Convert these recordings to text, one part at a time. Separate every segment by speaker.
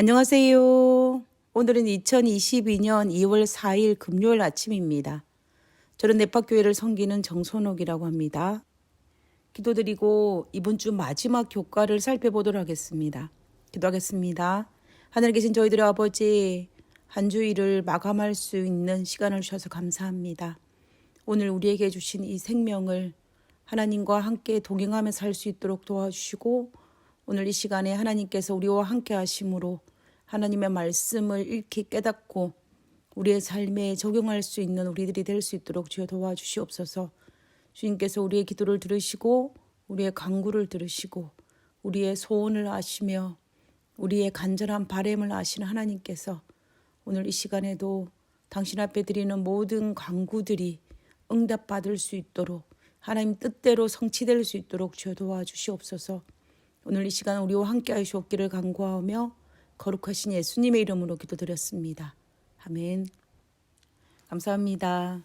Speaker 1: 안녕하세요. 오늘은 2022년 2월 4일 금요일 아침입니다. 저는 네파교회를 섬기는 정선옥이라고 합니다. 기도드리고 이번 주 마지막 교과를 살펴보도록 하겠습니다. 기도하겠습니다. 하늘에 계신 저희들의 아버지, 한 주일을 마감할 수 있는 시간을 주셔서 감사합니다. 오늘 우리에게 주신 이 생명을 하나님과 함께 동행하며 살 수 있도록 도와주시고, 오늘 이 시간에 하나님께서 우리와 함께 하심으로 하나님의 말씀을 읽기 깨닫고 우리의 삶에 적용할 수 있는 우리들이 될 수 있도록 주여 도와주시옵소서. 주님께서 우리의 기도를 들으시고 우리의 간구를 들으시고 우리의 소원을 아시며 우리의 간절한 바람을 아시는 하나님께서 오늘 이 시간에도 당신 앞에 드리는 모든 간구들이 응답받을 수 있도록 하나님 뜻대로 성취될 수 있도록 주여 도와주시옵소서. 오늘 이 시간 우리와 함께 하시옵기를 간구하며 거룩하신 예수님의 이름으로 기도드렸습니다. 아멘. 감사합니다.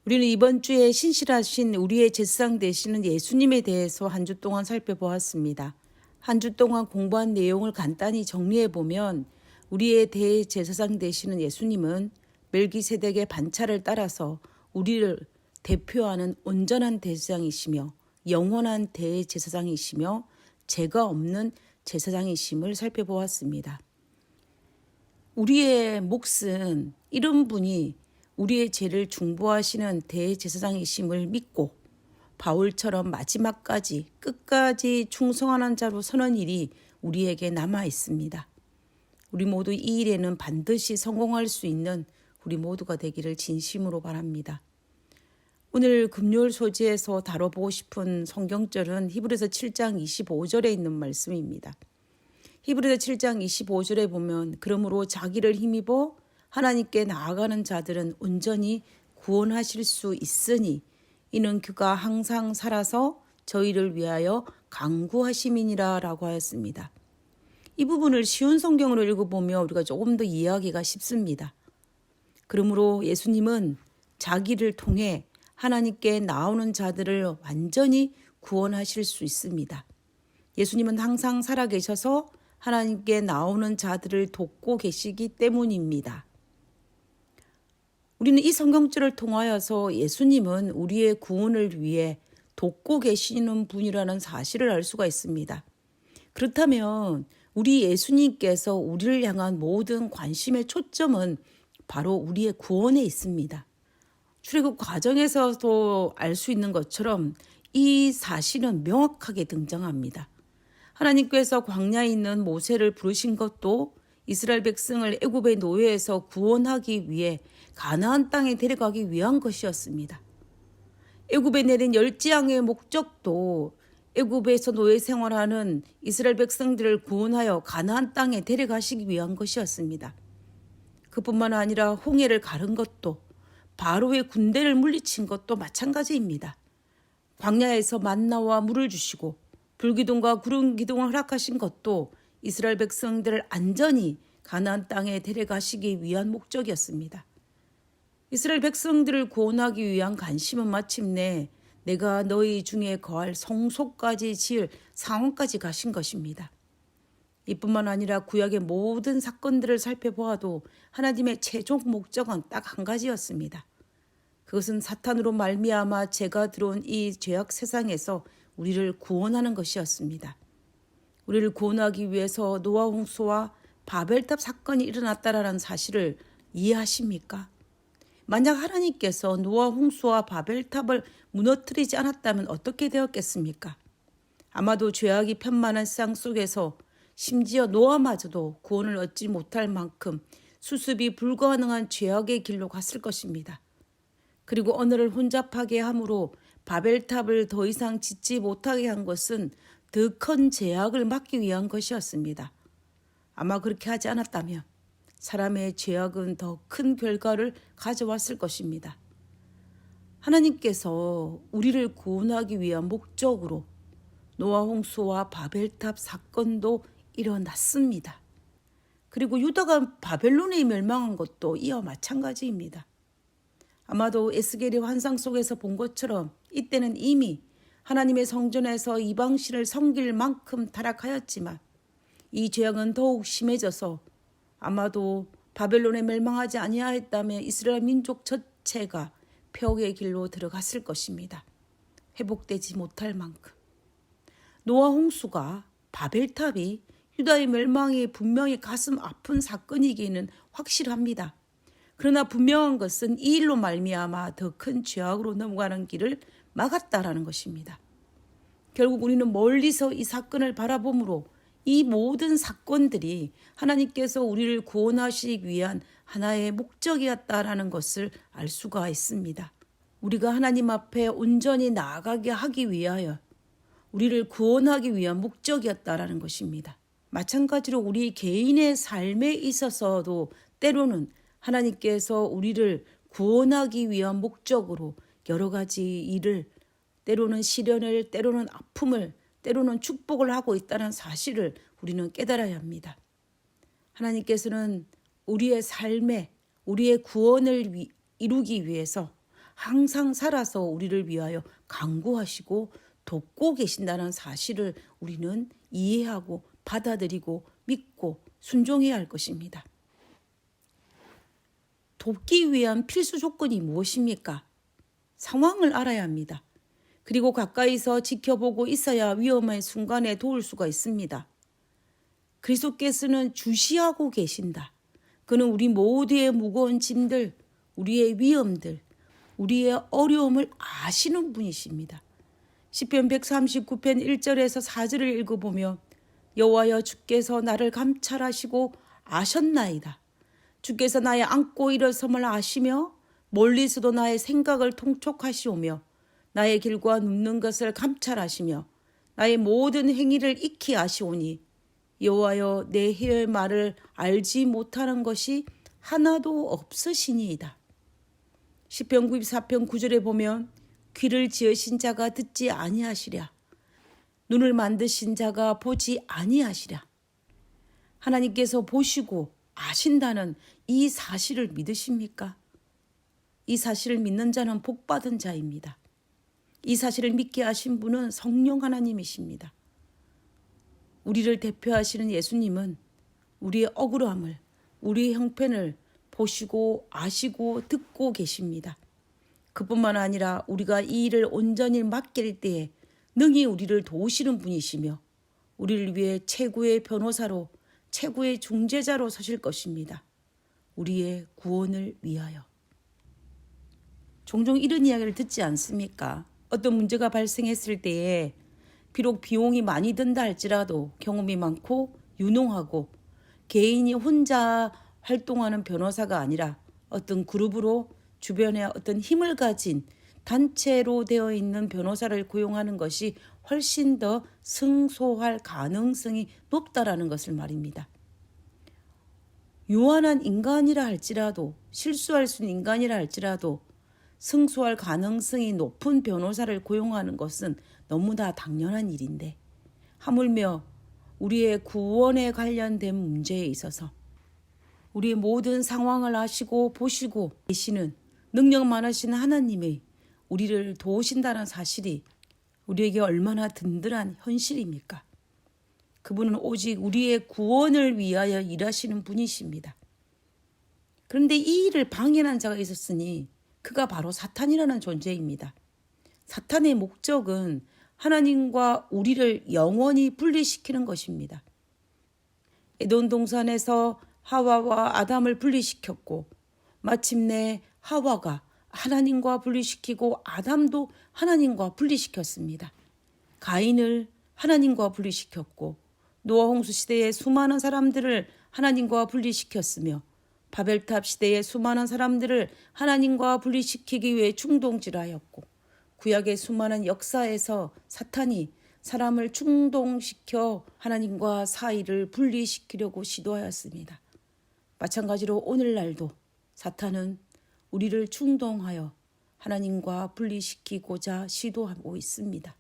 Speaker 1: 우리는 이번 주에 신실하신 우리의 제사장 되시는 예수님에 대해서 한 주 동안 살펴보았습니다. 한 주 동안 공부한 내용을 간단히 정리해보면 우리의 대제사장 되시는 예수님은 멜기세덱의 반차를 따라서 우리를 대표하는 온전한 대제사장이시며 영원한 대제사장이시며 죄가 없는 제사장이심을 살펴보았습니다. 우리의 몫은 이런 분이 우리의 죄를 중보하시는 대제사장이심을 믿고 바울처럼 마지막까지 끝까지 충성하는 자로 서는 일이 우리에게 남아 있습니다. 우리 모두 이 일에는 반드시 성공할 수 있는 우리 모두가 되기를 진심으로 바랍니다. 오늘 금요일 소지에서 다뤄보고 싶은 성경절은 히브리서 7장 25절에 있는 말씀입니다. 히브리서 7장 25절에 보면 그러므로 자기를 힘입어 하나님께 나아가는 자들은 온전히 구원하실 수 있으니 이는 그가 항상 살아서 저희를 위하여 간구하심이니라 라고 하였습니다. 이 부분을 쉬운 성경으로 읽어보면 우리가 조금 더 이해하기가 쉽습니다. 그러므로 예수님은 자기를 통해 하나님께 나오는 자들을 완전히 구원하실 수 있습니다. 예수님은 항상 살아계셔서 하나님께 나오는 자들을 돕고 계시기 때문입니다. 우리는 이 성경절을 통하여서 예수님은 우리의 구원을 위해 돕고 계시는 분이라는 사실을 알 수가 있습니다. 그렇다면 우리 예수님께서 우리를 향한 모든 관심의 초점은 바로 우리의 구원에 있습니다. 출애굽 과정에서도 알 수 있는 것처럼 이 사실은 명확하게 등장합니다. 하나님께서 광야에 있는 모세를 부르신 것도 이스라엘 백성을 애굽의 노예에서 구원하기 위해 가나안 땅에 데려가기 위한 것이었습니다. 애굽에 내린 열지양의 목적도 애굽에서 노예 생활하는 이스라엘 백성들을 구원하여 가나안 땅에 데려가시기 위한 것이었습니다. 그뿐만 아니라 홍해를 가른 것도 바로의 군대를 물리친 것도 마찬가지입니다. 광야에서 만나와 물을 주시고 불기둥과 구름 기둥을 허락하신 것도 이스라엘 백성들을 안전히 가나안 땅에 데려가시기 위한 목적이었습니다. 이스라엘 백성들을 구원하기 위한 관심은 마침내 내가 너희 중에 거할 성소까지 지을 상원까지 가신 것입니다. 이뿐만 아니라 구약의 모든 사건들을 살펴보아도 하나님의 최종 목적은 딱 한 가지였습니다. 그것은 사탄으로 말미암아 죄가 들어온 이 죄악 세상에서 우리를 구원하는 것이었습니다. 우리를 구원하기 위해서 노아 홍수와 바벨탑 사건이 일어났다라는 사실을 이해하십니까? 만약 하나님께서 노아 홍수와 바벨탑을 무너뜨리지 않았다면 어떻게 되었겠습니까? 아마도 죄악이 편만한 세상 속에서 심지어 노아마저도 구원을 얻지 못할 만큼 수습이 불가능한 죄악의 길로 갔을 것입니다. 그리고 언어를 혼잡하게 함으로 바벨탑을 더 이상 짓지 못하게 한 것은 더 큰 죄악을 막기 위한 것이었습니다. 아마 그렇게 하지 않았다면 사람의 죄악은 더 큰 결과를 가져왔을 것입니다. 하나님께서 우리를 구원하기 위한 목적으로 노아 홍수와 바벨탑 사건도 일어났습니다. 그리고 유다가 바벨론에 멸망한 것도 이와 마찬가지입니다. 아마도 에스겔의 환상 속에서 본 것처럼 이때는 이미 하나님의 성전에서 이방신을 섬길 만큼 타락하였지만 이 죄악은 더욱 심해져서 아마도 바벨론에 멸망하지 아니하였다면 이스라엘 민족 전체가 폐역의 길로 들어갔을 것입니다. 회복되지 못할 만큼. 노아 홍수가 바벨탑이 유다의 멸망이 분명히 가슴 아픈 사건이기는 확실합니다. 그러나 분명한 것은 이 일로 말미암아 더 큰 죄악으로 넘어가는 길을 막았다라는 것입니다. 결국 우리는 멀리서 이 사건을 바라보므로 이 모든 사건들이 하나님께서 우리를 구원하시기 위한 하나의 목적이었다라는 것을 알 수가 있습니다. 우리가 하나님 앞에 온전히 나아가게 하기 위하여 우리를 구원하기 위한 목적이었다라는 것입니다. 마찬가지로 우리 개인의 삶에 있어서도 때로는 하나님께서 우리를 구원하기 위한 목적으로 여러 가지 일을, 때로는 시련을, 때로는 아픔을, 때로는 축복을 하고 있다는 사실을 우리는 깨달아야 합니다. 하나님께서는 우리의 삶에 우리의 구원을 이루기 위해서 항상 살아서 우리를 위하여 간구하시고 돕고 계신다는 사실을 우리는 이해하고 받아들이고 믿고 순종해야 할 것입니다. 돕기 위한 필수 조건이 무엇입니까? 상황을 알아야 합니다. 그리고 가까이서 지켜보고 있어야 위험한 순간에 도울 수가 있습니다. 그리스도께서는 주시하고 계신다. 그는 우리 모두의 무거운 짐들, 우리의 위험들, 우리의 어려움을 아시는 분이십니다. 시편 139편 1절에서 4절을 읽어보면 여호와여 주께서 나를 감찰하시고 아셨나이다. 주께서 나의 앉고 일어섬을 아시며 멀리서도 나의 생각을 통촉하시오며 나의 길과 눕는 것을 감찰하시며 나의 모든 행위를 익히 아시오니 여호와여 내 혀의 말을 알지 못하는 것이 하나도 없으시니이다. 시편 94편 9절에 보면 귀를 지으신 자가 듣지 아니하시랴. 눈을 만드신 자가 보지 아니하시랴. 하나님께서 보시고 아신다는 이 사실을 믿으십니까? 이 사실을 믿는 자는 복받은 자입니다. 이 사실을 믿게 하신 분은 성령 하나님이십니다. 우리를 대표하시는 예수님은 우리의 억울함을, 우리의 형편을 보시고 아시고 듣고 계십니다. 그뿐만 아니라 우리가 이 일을 온전히 맡길 때에 능히 우리를 도우시는 분이시며 우리를 위해 최고의 변호사로, 최고의 중재자로 서실 것입니다. 우리의 구원을 위하여. 종종 이런 이야기를 듣지 않습니까? 어떤 문제가 발생했을 때에 비록 비용이 많이 든다 할지라도 경험이 많고 유능하고 개인이 혼자 활동하는 변호사가 아니라 어떤 그룹으로 주변에 어떤 힘을 가진 단체로 되어 있는 변호사를 고용하는 것이 훨씬 더 승소할 가능성이 높다라는 것을 말입니다. 유한한 인간이라 할지라도, 실수할 수 있는 인간이라 할지라도 승소할 가능성이 높은 변호사를 고용하는 것은 너무나 당연한 일인데, 하물며 우리의 구원에 관련된 문제에 있어서 우리의 모든 상황을 아시고 보시고 계시는 능력 많으신 하나님의 우리를 도우신다는 사실이 우리에게 얼마나 든든한 현실입니까? 그분은 오직 우리의 구원을 위하여 일하시는 분이십니다. 그런데 이 일을 방해한 자가 있었으니 그가 바로 사탄이라는 존재입니다. 사탄의 목적은 하나님과 우리를 영원히 분리시키는 것입니다. 에덴 동산에서 하와와 아담을 분리시켰고 마침내 하와가 하나님과 분리시키고 아담도 하나님과 분리시켰습니다. 가인을 하나님과 분리시켰고 노아 홍수 시대의 수많은 사람들을 하나님과 분리시켰으며 바벨탑 시대의 수많은 사람들을 하나님과 분리시키기 위해 충동질하였고 구약의 수많은 역사에서 사탄이 사람을 충동시켜 하나님과 사이를 분리시키려고 시도하였습니다. 마찬가지로 오늘날도 사탄은 우리를 충동하여 하나님과 분리시키고자 시도하고 있습니다.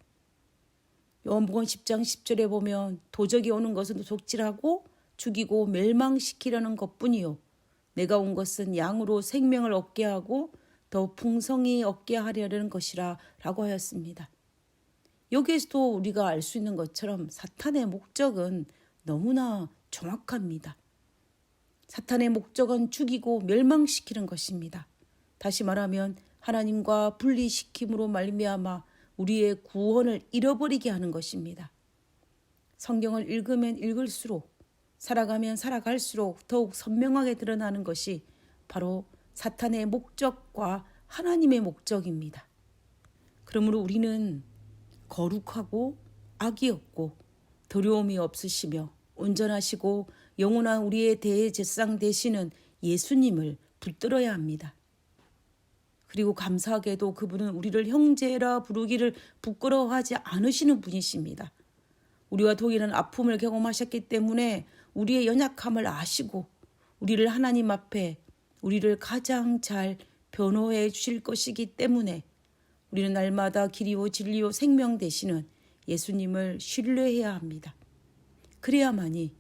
Speaker 1: 요한복음 10장 10절에 보면 도적이 오는 것은 속질하고 죽이고 멸망시키려는 것뿐이요 내가 온 것은 양으로 생명을 얻게 하고 더 풍성히 얻게 하려는 것이라 라고 하였습니다. 여기에서도 우리가 알 수 있는 것처럼 사탄의 목적은 너무나 정확합니다. 사탄의 목적은 죽이고 멸망시키는 것입니다. 다시 말하면 하나님과 분리시킴으로 말미암아 우리의 구원을 잃어버리게 하는 것입니다. 성경을 읽으면 읽을수록, 살아가면 살아갈수록 더욱 선명하게 드러나는 것이 바로 사탄의 목적과 하나님의 목적입니다. 그러므로 우리는 거룩하고 악이 없고 더러움이 없으시며 온전하시고 영원한 우리의 대제사장 되시는 예수님을 붙들어야 합니다. 그리고 감사하게도 그분은 우리를 형제라 부르기를 부끄러워하지 않으시는 분이십니다. 우리와 동일한 아픔을 경험하셨기 때문에 우리의 연약함을 아시고 우리를 하나님 앞에 우리를 가장 잘 변호해 주실 것이기 때문에 우리는 날마다 길이요 진리요 생명 되시는 예수님을 신뢰해야 합니다. 그래야만이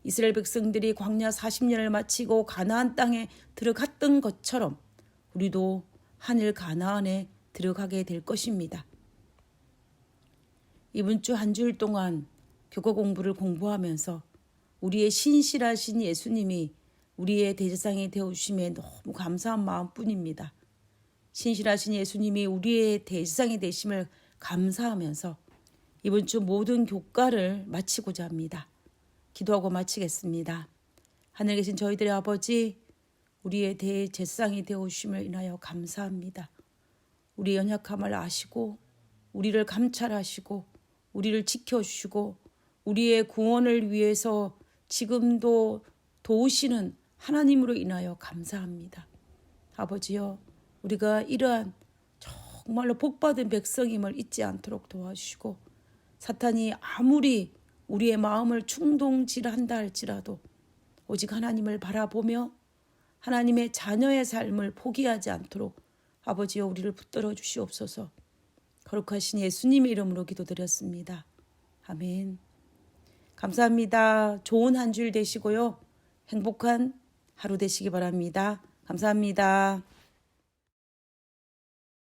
Speaker 1: 이스라엘 백성들이 광야 40년을 마치고 가나안 땅에 들어갔던 것처럼 우리도 하늘 가나안에 들어가게 될 것입니다. 이번 주 한 주일 동안 교과 공부를 공부하면서 우리의 신실하신 예수님이 우리의 대제사장이 되어주심에 너무 감사한 마음뿐입니다. 신실하신 예수님이 우리의 대제사장이 되심을 감사하면서 이번 주 모든 교과를 마치고자 합니다. 기도하고 마치겠습니다. 하늘에 계신 저희들의 아버지, 우리의 대제사장이 되어주심을 인하여 감사합니다. 우리의 연약함을 아시고 우리를 감찰하시고 우리를 지켜주시고 우리의 구원을 위해서 지금도 도우시는 하나님으로 인하여 감사합니다. 아버지여, 우리가 이러한 정말로 복받은 백성임을 잊지 않도록 도와주시고 사탄이 아무리 우리의 마음을 충동질한다 할지라도 오직 하나님을 바라보며 하나님의 자녀의 삶을 포기하지 않도록 아버지여 우리를 붙들어 주시옵소서. 거룩하신 예수님의 이름으로 기도드렸습니다. 아멘. 감사합니다. 좋은 한 주일 되시고요. 행복한 하루 되시기 바랍니다. 감사합니다.